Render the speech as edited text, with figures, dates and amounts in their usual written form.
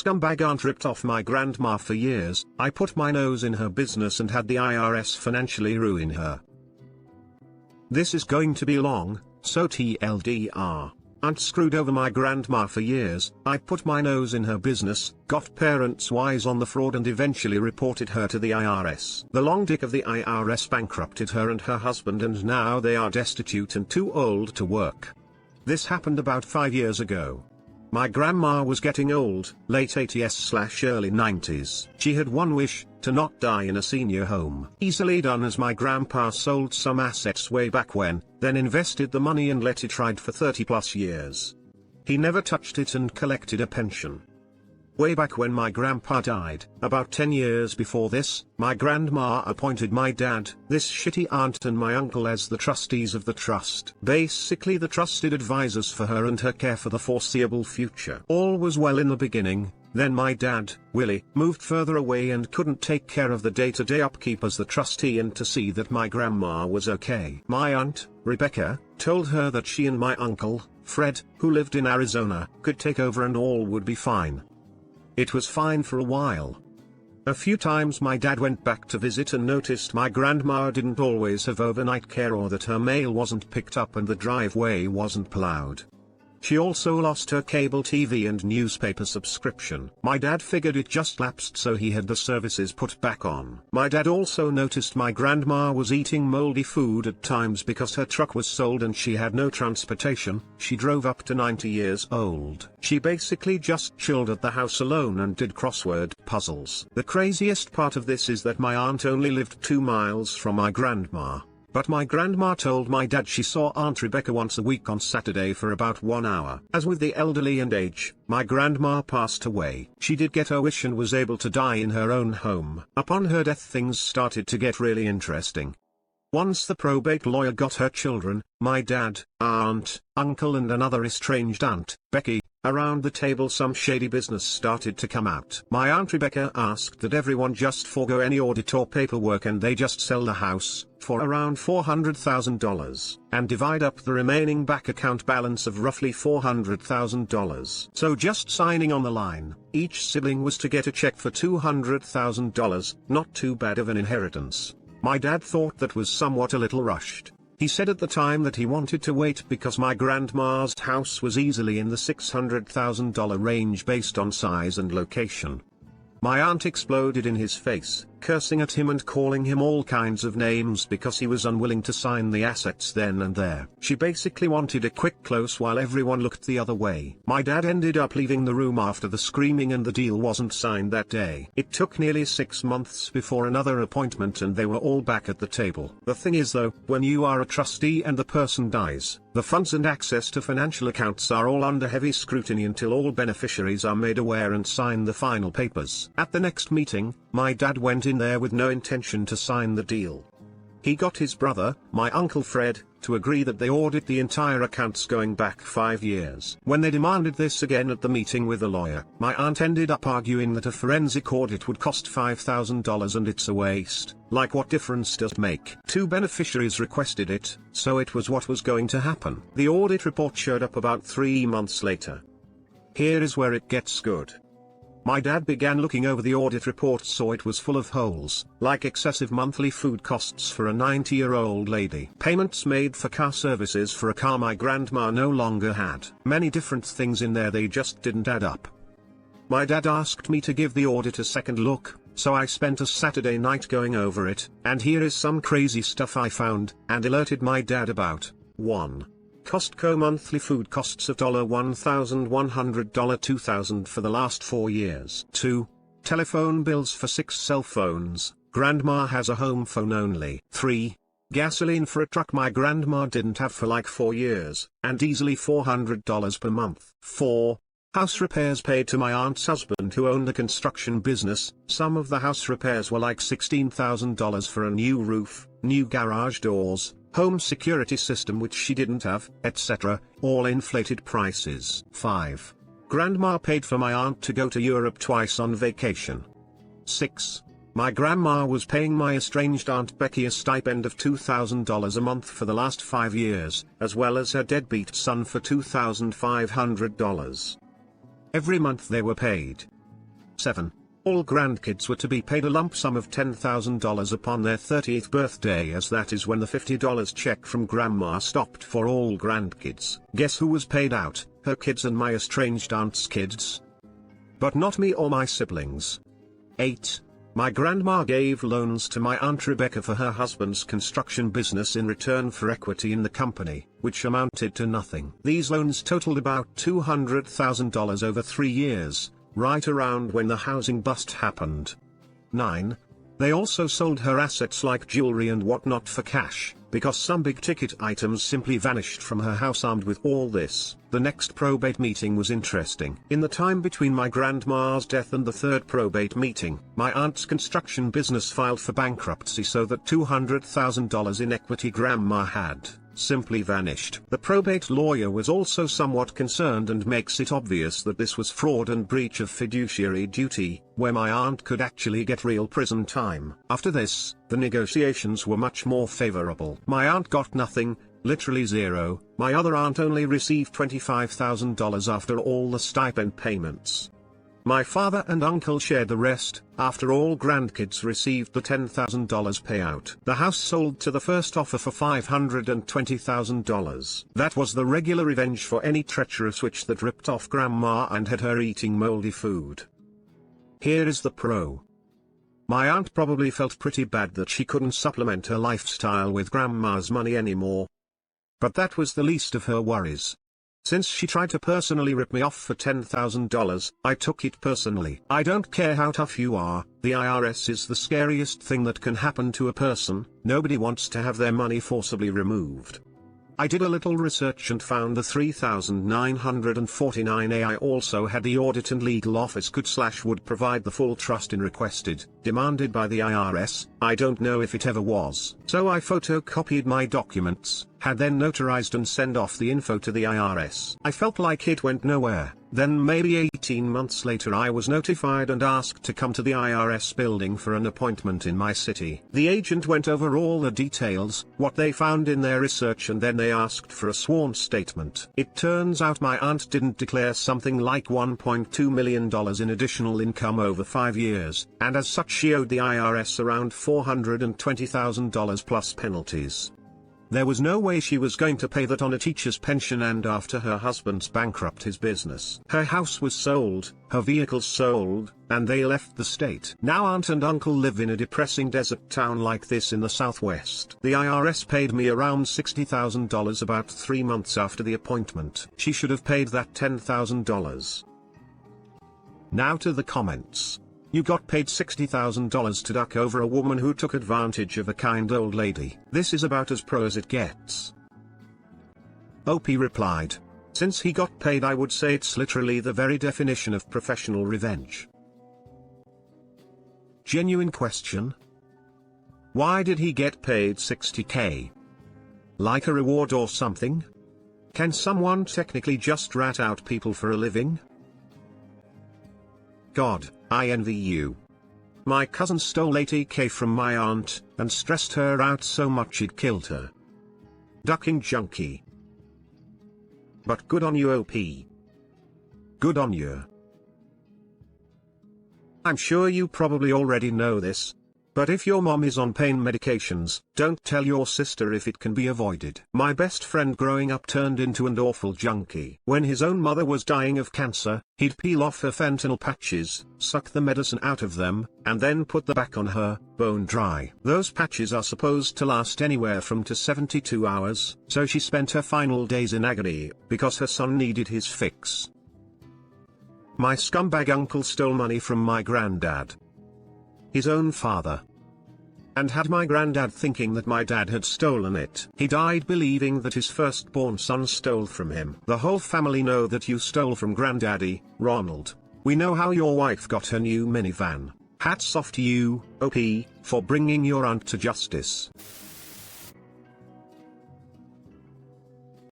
scumbag aunt ripped off my grandma for years. I put my nose in her business and had the IRS financially ruin her. This is going to be long, so TLDR. Aunt screwed over my grandma for years. I put my nose in her business, got parents wise on the fraud and eventually reported her to the IRS. The long dick of the IRS bankrupted her and her husband, and now they are destitute and too old to work. This happened about 5 years ago. My grandma was getting old, late 80s/early 90s. She had one wish, to not die in a senior home. Easily done, as my grandpa sold some assets way back when, then invested the money and let it ride for 30+ years. He never touched it and collected a pension. Way back when my grandpa died, about 10 years before this, my grandma appointed my dad, this shitty aunt, and my uncle as the trustees of the trust. Basically the trusted advisors for her and her care for the foreseeable future. All was well in the beginning. Then my dad, Willie, moved further away and couldn't take care of the day-to-day upkeep as the trustee and to see that my grandma was okay. My aunt, Rebecca, told her that she and my uncle, Fred, who lived in Arizona, could take over and all would be fine. It was fine for a while. A few times my dad went back to visit and noticed my grandma didn't always have overnight care, or that her mail wasn't picked up and the driveway wasn't plowed. She also lost her cable TV and newspaper subscription. My dad figured it just lapsed, so he had the services put back on. My dad also noticed my grandma was eating moldy food at times because her truck was sold and she had no transportation. She drove up to 90 years old. She basically just chilled at the house alone and did crossword puzzles. The craziest part of this is that my aunt only lived 2 miles from my grandma. But my grandma told my dad she saw Aunt Rebecca once a week on Saturday for about 1 hour. As with the elderly and age, my grandma passed away. She did get her wish and was able to die in her own home. Upon her death, things started to get really interesting. Once the probate lawyer got her children, my dad, aunt, uncle and another estranged aunt, Becky, around the table, some shady business started to come out. My Aunt Rebecca asked that everyone just forego any audit or paperwork and they just sell the house, for around $400,000, and divide up the remaining bank account balance of roughly $400,000. So just signing on the line, each sibling was to get a check for $200,000, not too bad of an inheritance. My dad thought that was somewhat a little rushed. He said at the time that he wanted to wait because my grandma's house was easily in the $600,000 range based on size and location. My aunt exploded in his face, cursing at him and calling him all kinds of names because he was unwilling to sign the assets then and there. She basically wanted a quick close while everyone looked the other way. My dad ended up leaving the room after the screaming and the deal wasn't signed that day. It took nearly 6 months before another appointment and they were all back at the table. The thing is though, when you are a trustee and the person dies, the funds and access to financial accounts are all under heavy scrutiny until all beneficiaries are made aware and sign the final papers. At the next meeting, my dad went in there with no intention to sign the deal. He got his brother, my uncle Fred, to agree that they audit the entire accounts going back 5 years. When they demanded this again at the meeting with the lawyer, my aunt ended up arguing that a forensic audit would cost $5,000 and it's a waste. Like, what difference does it make? 2 beneficiaries requested it, so it was what was going to happen. The audit report showed up about 3 months later. Here is where it gets good. My dad began looking over the audit report, saw it was full of holes, like excessive monthly food costs for a 90-year-old lady, payments made for car services for a car my grandma no longer had, many different things in there, they just didn't add up. My dad asked me to give the audit a second look, so I spent a Saturday night going over it, and here is some crazy stuff I found, and alerted my dad about. 1. Costco monthly food costs of $1,100, $2,000 for the last 4 years. 2. Telephone bills for 6 cell phones, grandma has a home phone only. 3. Gasoline for a truck my grandma didn't have for like 4 years, and easily $400 per month. 4. House repairs paid to my aunt's husband who owned a construction business. Some of the house repairs were like $16,000 for a new roof, new garage doors, home security system which she didn't have, etc., all inflated prices. 5. Grandma paid for my aunt to go to Europe twice on vacation. 6. My grandma was paying my estranged Aunt Becky a stipend of $2,000 a month for the last 5 years, as well as her deadbeat son for $2,500. Every month they were paid. 7. All grandkids were to be paid a lump sum of $10,000 upon their 30th birthday, as that is when the $50 check from grandma stopped for all grandkids. Guess who was paid out? Her kids and my estranged aunt's kids. But not me or my siblings. 8. My grandma gave loans to my Aunt Rebecca for her husband's construction business in return for equity in the company, which amounted to nothing. These loans totaled about $200,000 over 3 years, right around when the housing bust happened. 9. They also sold her assets like jewelry and whatnot for cash, because some big-ticket items simply vanished from her house. Armed with all this, the next probate meeting was interesting. In the time between my grandma's death and the third probate meeting, my aunt's construction business filed for bankruptcy, so that $200,000 in equity grandma had simply vanished. The probate lawyer was also somewhat concerned and makes it obvious that this was fraud and breach of fiduciary duty, where my aunt could actually get real prison time. After this, the negotiations were much more favorable. My aunt got nothing, literally zero. My other aunt only received $25,000 after all the stipend payments. My father and uncle shared the rest. After all grandkids received the $10,000 payout. The house sold to the first offer for $520,000. That was the regular revenge for any treacherous witch that ripped off grandma and had her eating moldy food. Here is the pro. My aunt probably felt pretty bad that she couldn't supplement her lifestyle with grandma's money anymore. But that was the least of her worries. Since she tried to personally rip me off for $10,000, I took it personally. I don't care how tough you are, the IRS is the scariest thing that can happen to a person. Nobody wants to have their money forcibly removed. I did a little research and found the 3,949A. I also had the audit and legal office could/would provide the full trust in requested, demanded by the IRS. I don't know if it ever was. So I photocopied my documents, had them notarized and send off the info to the IRS. I felt like it went nowhere. Then maybe 18 months later I was notified and asked to come to the IRS building for an appointment in my city. The agent went over all the details, what they found in their research, and then they asked for a sworn statement. It turns out my aunt didn't declare something like $1.2 million in additional income over 5 years, and as such she owed the IRS around $420,000 plus penalties. There was no way she was going to pay that on a teacher's pension, and after her husband's bankrupt his business. Her house was sold, her vehicles sold, and they left the state. Now aunt and uncle live in a depressing desert town like this in the southwest. The IRS paid me around $60,000 about 3 months after the appointment. She should have paid that $10,000. Now to the comments. You got paid $60,000 to duck over a woman who took advantage of a kind old lady. This is about as pro as it gets. OP replied, since he got paid, I would say it's literally the very definition of professional revenge. Genuine question. Why did he get paid $60K? Like a reward or something? Can someone technically just rat out people for a living? God, I envy you. My cousin stole $80K from my aunt, and stressed her out so much it killed her. Ducking junkie. But good on you, OP. Good on you. I'm sure you probably already know this, but if your mom is on pain medications, don't tell your sister if it can be avoided. My best friend growing up turned into an awful junkie. When his own mother was dying of cancer, he'd peel off her fentanyl patches, suck the medicine out of them, and then put them back on her, bone dry. Those patches are supposed to last anywhere from 2 to 72 hours, so she spent her final days in agony, because her son needed his fix. My scumbag uncle stole money from my granddad. His own father. And had my granddad thinking that my dad had stolen it. He died believing that his firstborn son stole from him. The whole family know that you stole from Granddaddy, Ronald. We know how your wife got her new minivan. Hats off to you, OP, for bringing your aunt to justice.